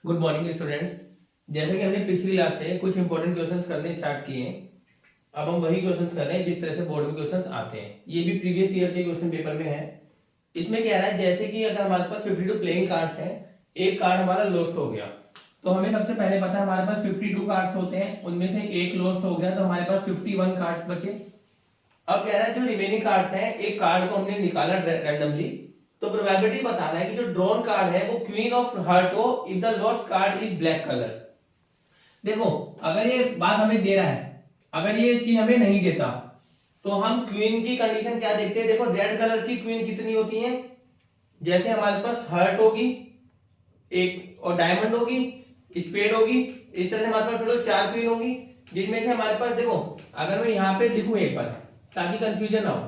Good morning students. जैसे कि हमने पिछली क्लास से कुछ इंपॉर्टेंट क्वेश्चंस करने स्टार्ट किए हैं, अब हम वही क्वेश्चंस कर रहे हैं जिस तरह से बोर्ड में क्वेश्चंस आते हैं। ये भी प्रीवियस ईयर के क्वेश्चन पेपर में है। इसमें क्या रहा है, जैसे कि अगर हमारे पास 52 प्लेइंग कार्ड्स हैं, एक कार्ड हमारा लॉस्ट हो गया, तो हमें सबसे पहले पता है हमारे पास 52 कार्ड्स होते हैं, उनमें से एक लॉस्ट हो गया तो हमारे पास 51 कार्ड्स बचे। अब कह रहा है जो रिमेनिंग कार्ड्स हैं, एक कार्ड को हमने निकाला रैंडमली, तो प्रोबेबिलिटी बताना है कि जो ड्रॉन कार्ड है वो क्वीन ऑफ हार्ट हो if the lost card is black colour. देखो, अगर ये बात हमें दे रहा है, अगर ये चीज हमें नहीं देता तो हम क्वीन की कंडीशन क्या देखते हैं। देखो, रेड कलर की क्वीन कितनी होती है, जैसे हमारे पास हार्ट होगी एक, और डायमंड होगी, स्पेड होगी, इस तरह से हमारे पास टोटल 4 क्वीन होगी, जिनमें से हमारे पास देखो, अगर मैं यहाँ पे लिखूं एक बार ताकि कंफ्यूजन ना हो,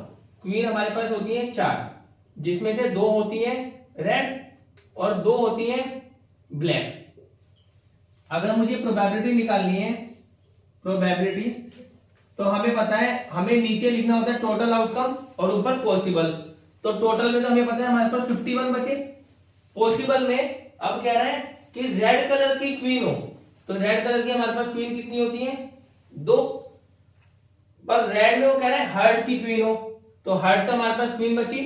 क्वीन हमारे पास होती है 4, जिसमें से 2 होती है रेड और 2 होती है ब्लैक। अगर मुझे प्रोबेबिलिटी निकालनी है, प्रोबेबिलिटी, तो हमें पता है हमें नीचे लिखना होता है टोटल आउटकम और ऊपर पॉसिबल। तो टोटल में तो हमें पता है हमारे पास 51 बचे। पॉसिबल में अब कह रहा है कि रेड कलर की क्वीन हो, तो रेड कलर की हमारे पास क्वीन कितनी होती है 2, पर रेड में वो कह रहा है हार्ट की क्वीन हो, तो हार्ट तो हमारे पास क्वीन बची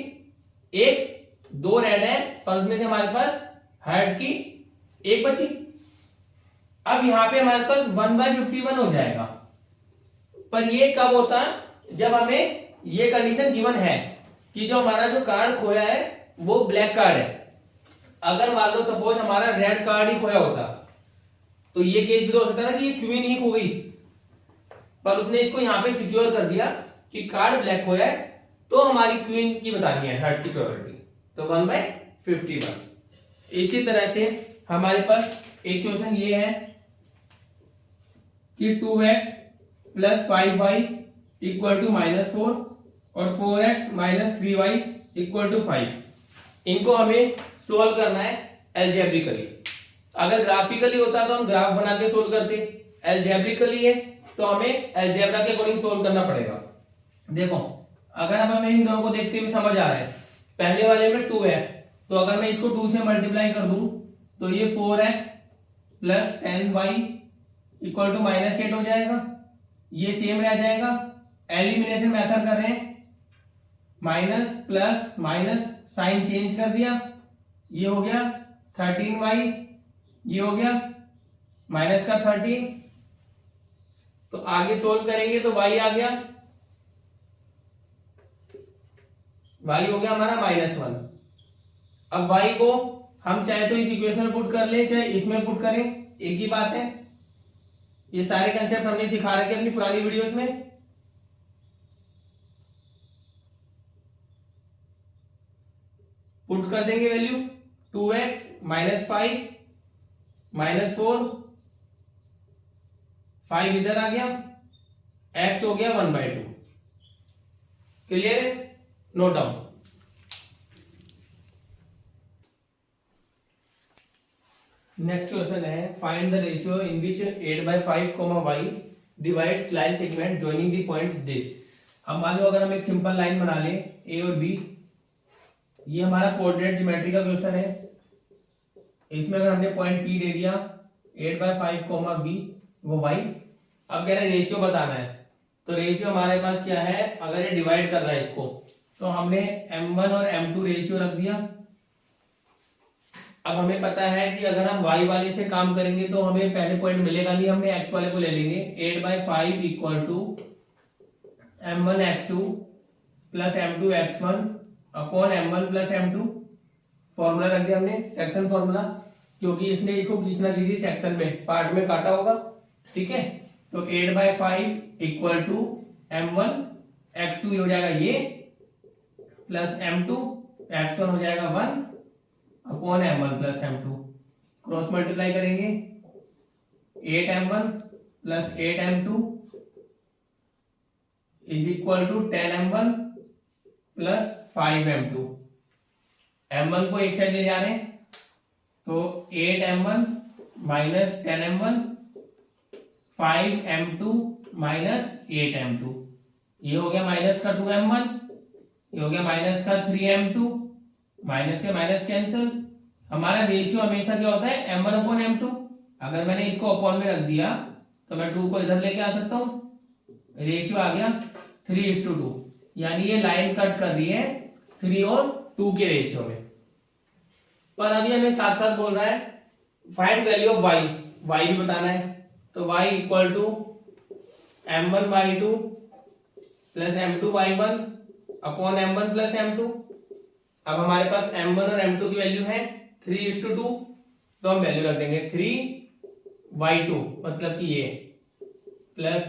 एक, 2 रेड है पर उसमें से हमारे पास हार्ट की एक बची। अब यहां पे हमारे पास 1/51 हो जाएगा, पर ये कब होता है जब हमें ये कंडीशन गिवन है कि जो हमारा जो कार्ड खोया है वो ब्लैक कार्ड है। अगर मान लो सपोज हमारा रेड कार्ड ही खोया होता तो ये केस भी तो हो सकता था कि ये क्वीन ही खो गई, पर उसने इसको यहां पे सिक्योर कर दिया कि कार्ड ब्लैक खोया है, तो हमारी क्वीन की बतानी है हार्ट की प्रोबेबिलिटी, तो 1/51। इसी तरह से हमारे पास एक क्वेश्चन ये है कि 2x + 5y = -4 और 4x - 3y = 5। इनको हमें सोल्व करना है एल्जेब्रिकली। अगर ग्राफिकली होता तो हम ग्राफ बना के सोल्व करते, एल्जेब्रिकली है तो हमें एल्जेब्रा के अकॉर्डिंग सोल्व करना पड़ेगा। देखो, अगर अब हमें इन दोनों को देखते हुए समझ आ रहा है, पहले वाले में 2 है, तो अगर मैं इसको 2 से मल्टीप्लाई कर दूं तो ये 4x + 10y = -8 हो जाएगा। ये सेम रह जाएगा, एलिमिनेशन मेथड कर रहे हैं, minus plus minus sign change कर दिया, ये हो गया 13y, ये हो गया -13। तो आगे सोल्व करेंगे तो y आ गया, y हो गया हमारा -1। अब y को हम चाहे तो इस इक्वेशन में पुट कर लें, चाहे इसमें पुट करें, एक ही बात है। ये सारे कंसेप्ट हमने सिखा रखे अपनी पुरानी वीडियोस में। पुट कर देंगे वैल्यू 2x - 5 -4, 5 इधर आ गया, x हो गया 1/2। क्लियर है? Note down. नेक्स्ट क्वेश्चन है, find the ratio in which 8/5, y divides line segment joining the points this. अब मान लो अगर हम एक सिंपल लाइन बना लें ए और बी, ये हमारा कोऑर्डिनेट ज्योमेट्री का क्वेश्चन है। इसमें अगर हमने पॉइंट पी दे दिया 8/5, b वो y। अब कह रहे हैं रेशियो बताना है, तो रेशियो हमारे पास क्या है, अगर ये डिवाइड कर रहा है इसको तो हमने m1 और m2 रेशियो रख दिया। अब हमें पता है कि अगर हम y वाले से काम करेंगे तो हमें पहले पॉइंट मिलेगा नहीं, हमने x वाले को ले लेंगे। 8/5 = m1x2 + m2x1 upon m1 + m2। Formula रख दिया हमने, सेक्शन फॉर्मूला, क्योंकि इसने इसको किसी ना किसी सेक्शन में पार्ट में काटा होगा, ठीक है। तो 8/5 = m1x2 हो जाएगा ये, प्लस m2x1 हो जाएगा 1 upon m1 + m2। Cross multiply करेंगे, 8m1 + 8m2 = 10m1 + 5m2। m1 को एक साइड ले जा रहे हैं, तो 8m1 - 10m1 5m2 - 8m2, ये हो गया -2m1, ये हो गया -3m2, माइनस से माइनस कैंसिल, हमारा रेशियो हमेशा क्या होता है m1 अपॉन m2। अगर मैंने इसको अपॉन में रख दिया तो मैं 2 को इधर लेके आ सकता हूँ, रेशियो आ गया 3:2, यानी ये लाइन कट कर रही है 3 और 2 के रेशियो में। पर अभी हमें साथ साथ बोल रहा है फाइंड वैल्यू ऑफ y भी बताना है। तो y equal to m1/2 plus m2/1 upon m1 plus m2। अब हमारे पास m1 और m2 की वैल्यू है 3:2, तो हम वैल्यू रख देंगे 3/2 मतलब कि ये, प्लस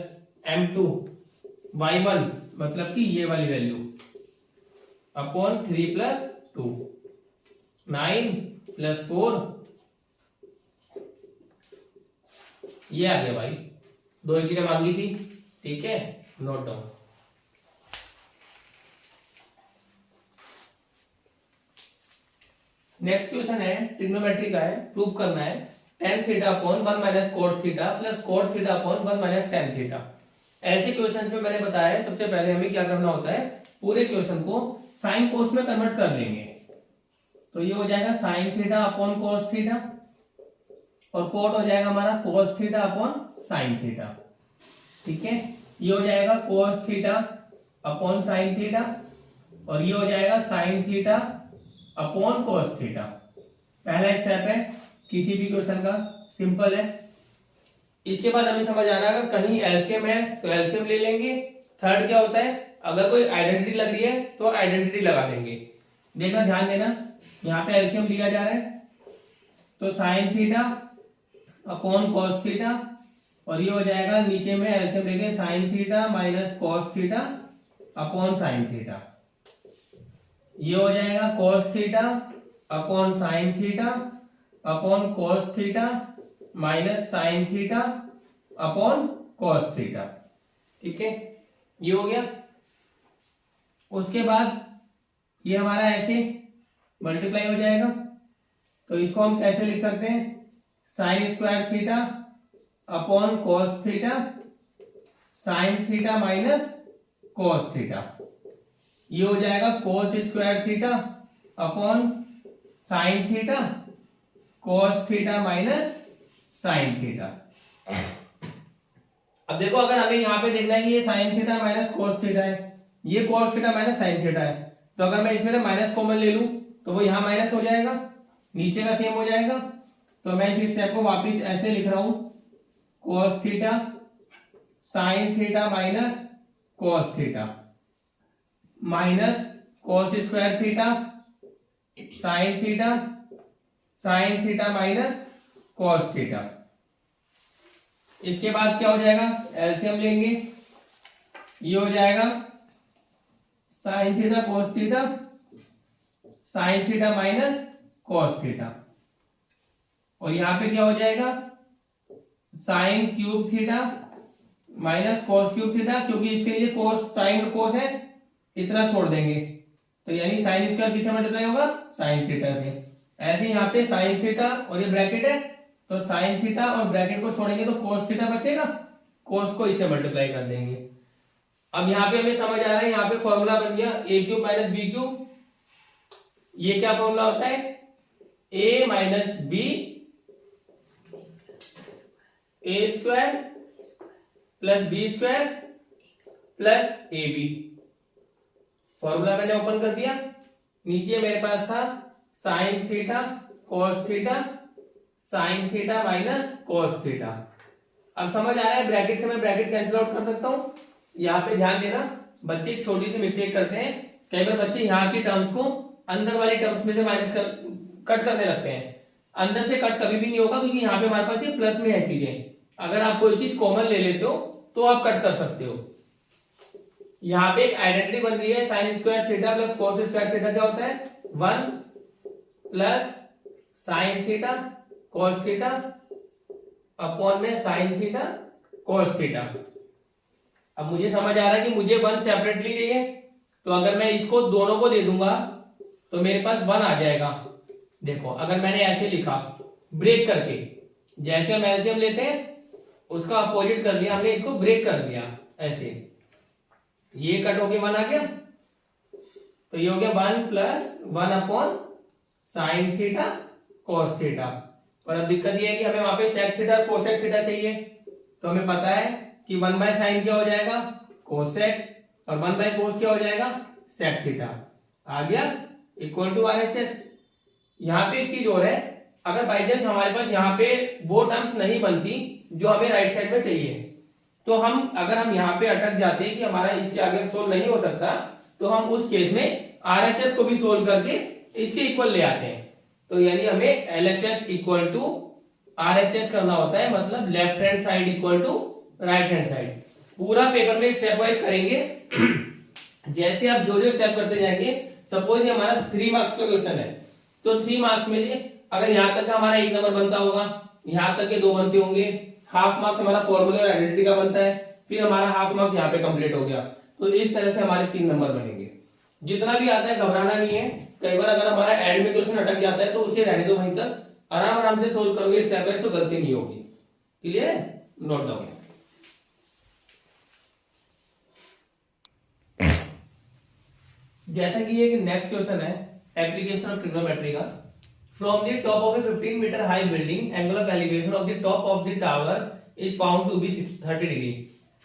m2/1 मतलब कि ये वाली वैल्यू, अपॉन 3 प्लस 2, 9 प्लस 4, ये आ गया भाई। दो ही चीजें मांगी थी, ठीक है, नोट डाउन। नेक्स्ट क्वेश्चन है ट्रिग्नोमेट्री का है, प्रूव करना है tan theta upon 1 minus cot theta plus cot theta upon 1 minus tan theta. ऐसे क्वेश्चंस में मैंने बताया है सबसे पहले हमें क्या करना होता है, पूरे क्वेश्चन को साइन कोस में कन्वर्ट कर लेंगे। तो ये हो जाएगा sine theta upon cos theta, और कोट हो जाएगा हमारा cos theta upon sine theta, ठीक है। ये हो जाएगा cos theta upon sine theta, और ये हो जाएगा sine theta upon cos theta. पहला स्टेप है किसी भी क्वेश्चन का, सिंपल है। इसके बाद हमें समझ आ रहा है अगर कहीं एलसीएम है तो एलसीएम ले लेंगे। थर्ड क्या होता है, अगर कोई आइडेंटिटी लग रही है तो आइडेंटिटी लगा देंगे। देखना, ध्यान देना, यहाँ पे एलसीएम लिया जा रहा है, तो sine theta upon cos theta, और ये हो जाएगा नीचे में एलसीएम लेंगे sign theta minus cos theta upon sine theta. ये हो जाएगा cos theta upon sine theta upon cos theta minus sine theta upon cos theta, ठीक है, ये हो गया। उसके बाद ये हमारा ऐसे मल्टीप्लाई हो जाएगा, तो इसको हम कैसे लिख सकते हैं, sine square theta upon cos theta sine theta minus cos theta. ये हो जाएगा cos square theta upon sine theta cos theta minus sine theta. अब देखो, अगर हमें यहाँ पे देखना है कि ये sign theta minus cos theta है, ये cos theta minus sine theta है, तो अगर मैं इसमें माइनस कॉमन ले लूं तो वो यहाँ माइनस हो जाएगा, नीचे का सेम हो जाएगा। तो मैं इस स्टेप को वापस ऐसे लिख रहा हूं, cos theta sine theta minus cos theta minus cos square theta sine theta minus cos theta. इसके बाद क्या हो जाएगा, एलसीएम लेंगे, ये हो जाएगा sign theta cos theta sine theta minus cos theta, और यहां पे क्या हो जाएगा sine cube theta minus cos cube theta, क्योंकि इसके लिए cos साइन और cos है, इतना छोड़ देंगे, तो यानी साइन स्क्वायर किससे मल्टीप्लाई होगा, साइन थीटा से। ऐसे यहाँ पे साइन थीटा और ये ब्रैकेट है, तो साइन थीटा और ब्रैकेट को छोड़ेंगे तो cos थीटा बचेगा, cos को इससे मल्टीप्लाई कर देंगे। अब यहाँ पे हमें समझ आ रहा है, यहाँ पे फॉर्मूला बन गया a cube minus B cube. ये क्या फॉर्मूला होता है, a minus B A square plus B square plus A B. Formula मैंने ओपन कर दिया, नीचे मेरे पास था sine theta cos theta sine theta minus cos theta. अब समझ आ रहा है, ब्रैकेट से मैं ब्रैकेट कैंसिल आउट कर सकता हूं। यहाँ पे ध्यान देना, बच्चे छोटी सी मिस्टेक करते हैं, कई बार बच्चे यहाँ की टर्म्स को अंदर वाली टर्म्स में से कट करने लगते हैं। अंदर से कट कभी भी नहीं होगा, क्योंकि यहाँ पे हमारे पास ये प्लस में है चीजें। अगर आप कोई चीज कॉमन ले लेते हो तो आप कट कर सकते हो। यहाँ पे एक आइडेंटिटी बन रही है, sine square theta plus cos square theta क्या होता है, 1 plus sign theta cos theta upon में साइन थीटा cos थीटा। अब मुझे समझ आ रहा है कि मुझे 1 सेपरेटली चाहिए, तो अगर मैं इसको दोनों को दे दूंगा तो मेरे पास 1 आ जाएगा। देखो, अगर मैंने ऐसे लिखा ब्रेक करके, जैसे हम एलसीएम लेते हैं उसका अपोजिट कर लिया हमने, इसको ब्रेक कर दिया ऐसे, ये कट होके 1 आ गया, तो ये हो गया 1 plus 1 upon sine theta cos theta. और अब दिक्कत ये है कि हमें वहां पे sec थीटा cosec थीटा चाहिए, तो हमें पता है कि 1 बाय साइन क्या हो जाएगा cosec, और 1 बाय cos क्या हो जाएगा sec थीटा। आ गया इक्वल टू RHS। यहाँ पे एक चीज और है, अगर बाई चांस हमारे पास यहाँ पे वो टर्म्स नहीं बनती जो हमें राइट साइड में चाहिए, तो अगर हम यहाँ पे अटक जाते हैं कि हमारा इसके आगे सोल्व नहीं हो सकता, तो हम उस केस में RHS को भी सोल्व करके इसके इक्वल ले आते हैं। तो यानी हमें LHS इक्वल टू RHS करना होता है, मतलब left hand side equal to right hand side. पूरा पेपर में स्टेप वाइज करेंगे। जैसे आप जो जो स्टेप करते जाएंगे, सपोज ये हमारा 3 मार्क्स का क्वेश्चन है, तो 3 मार्क्स में से अगर यहाँ तक का हमारा 1 नंबर बनता होगा, यहाँ तक के 2 बनते होंगे, हाफ मार्क्स हमारा फॉर्मूला और आइडेंटिटी का बनता है, फिर हमारा हाफ मार्क्स यहाँ पे कंप्लीट हो गया। तो इस तरह से हमारे 3 नंबर बनेंगे। जितना भी आता है घबराना नहीं है, कई बार अगर हमारा एंड में क्वेश्चन अटक जाता है तो उसे रहने दो, वहीं तक आराम आराम से सोल्व करोगे स्टेप बाय, तो गलती नहीं होगी। क्लियर है? Note down. जैसा कि ये नेक्स्ट क्वेश्चन है एप्लीकेशन ऑफ ट्रिग्नोमेट्री का। From the top of a 15 metre high building, angle of elevation of the top of the tower is found to be 30 degree.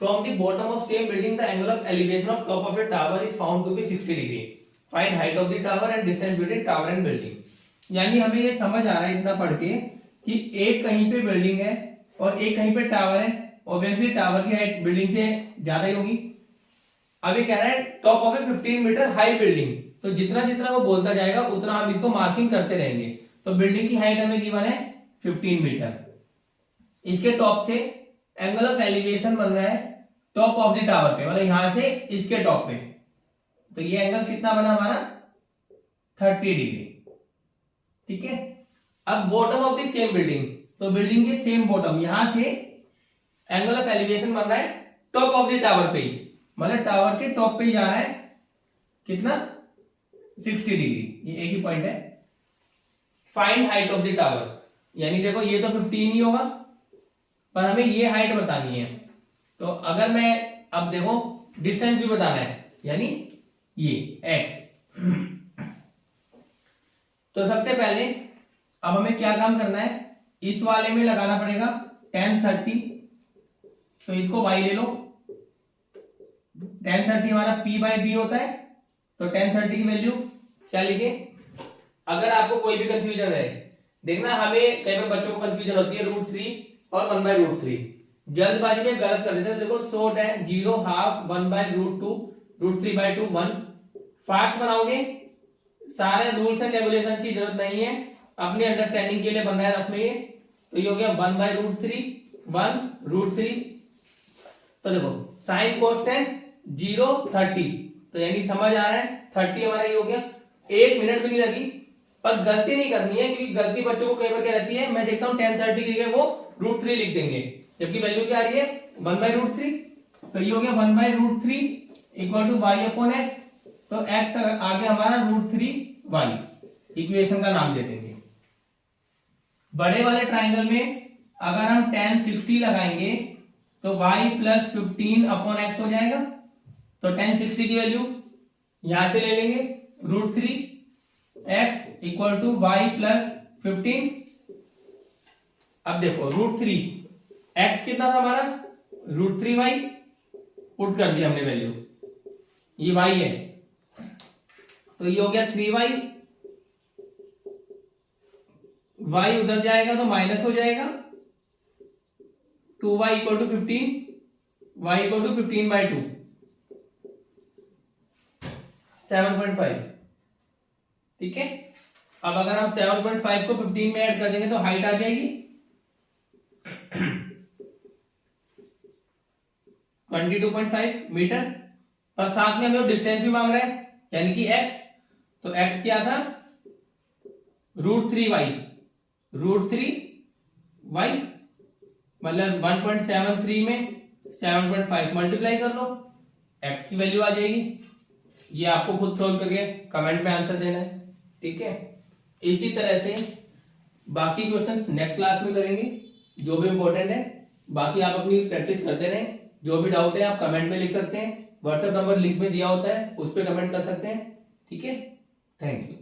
From the bottom of same building, the angle of elevation of top of a tower is found to be 60 degree. Find height of the tower and distance between tower and building. यानी हमें ये समझ आ रहा है इतना पढ़ के कि एक कहीं पे बिल्डिंग है और एक कहीं पे टावर है। ऑब्वियसली टावर की हाइट बिल्डिंग से ज्यादा ही होगी। अभी कह रहा है top of a 15 metre high building, तो जितना जितना वो बोलता जाएगा उतना हम इसको मार्किंग करते रहेंगे। तो बिल्डिंग की हाइट हमें गिवन है 15 मीटर। इसके टॉप से एंगल ऑफ एलिवेशन बन रहा है टॉप ऑफ द टावर पे, मतलब यहां से इसके टॉप पे, तो ये एंगल कितना बना हमारा 30 डिग्री। ठीक है। अब bottom of the same building, तो बिल्डिंग के सेम बॉटम, यहां से एंगल ऑफ एलिवेशन बन रहा है टॉप ऑफ द टावर पे ही, मतलब टावर के टॉप पे ही जा रहा है कितना 60 डिग्री। ये एक ही पॉइंट है। Find height of the tower, यानी देखो ये तो 15 ही होगा, पर हमें ये हाइट बतानी है। तो अगर मैं अब देखो डिस्टेंस भी बताना है, यानी ये x। तो सबसे पहले अब हमें क्या काम करना है, इस वाले में लगाना पड़ेगा tan 30, तो इसको y ले लो। tan 30 हमारा p बाई b होता है, तो tan 30 की वैल्यू क्या लिखे। अगर आपको कोई भी कंफ्यूजन है, देखना हमें कई बार बच्चों को कंफ्यूजन होती है √3 और 1/√3, जल्दबाजी में गलत कर देते हैं। देखो शॉर्ट है 0 हाफ 1/√2 √3/2 1। फास्ट बनाओगे, सारे रूल्स एंड रेगुलेशन की जरूरत नहीं है, अपनी अंडरस्टैंडिंग के लिए बन रहा है रफ में ये। तो ये हो गया 1/√3 1√3। तो देखो साइन कोस्टेन 0 30, तो यानी समझ आ रहा है 30 हमारा ये हो गया। 1 मिनट भी नहीं लगी, पर गलती नहीं करनी है, क्योंकि गलती बच्चों को कई बार क्या रहती है, मैं देखता हूँ tan 30 की जगह वो √3 लिख देंगे, जबकि वैल्यू क्या आ रही है 1/√3। तो ये हो गया 1/√3 equal to y upon x। तो x आ गया हमारा √3y, इक्वेशन का नाम दे देंगे। बड़े वाले ट्राइंगल में अगर हम tan 60 लगाएंगे तो y प्लस 15 अपॉन x हो जाएगा। तो tan 60 की वैल्यू यहां से ले लेंगे √3x equal to y plus 15। अब देखो √3 x कितना था हमारा √3y, पुट कर दिया हमने वैल्यू, ये y है, तो ये हो गया 3y, y उधर जाएगा तो माइनस हो जाएगा, 2y equal to 15, y equal to 15/2 7.5। ठीक है। अब अगर हम 7.5 को 15 में ऐड कर देंगे तो हाइट आ जाएगी 22.5 मीटर, पर साथ में हमें डिस्टेंस भी मांग रहा है, यानी कि x। तो x क्या था √3y, मतलब 1.73 में 7.5 मल्टीप्लाई कर लो, x की वैल्यू आ जाएगी। ये आपको खुद सोल्व करके कमेंट में आंसर देना है। ठीक है। इसी तरह से बाकी क्वेश्चंस नेक्स्ट क्लास में करेंगे जो भी इंपॉर्टेंट है। बाकी आप अपनी प्रैक्टिस करते रहें, जो भी डाउट है आप कमेंट में लिख सकते हैं, व्हाट्सएप नंबर लिंक में दिया होता है, उस पर कमेंट कर सकते हैं। ठीक है। Thank you.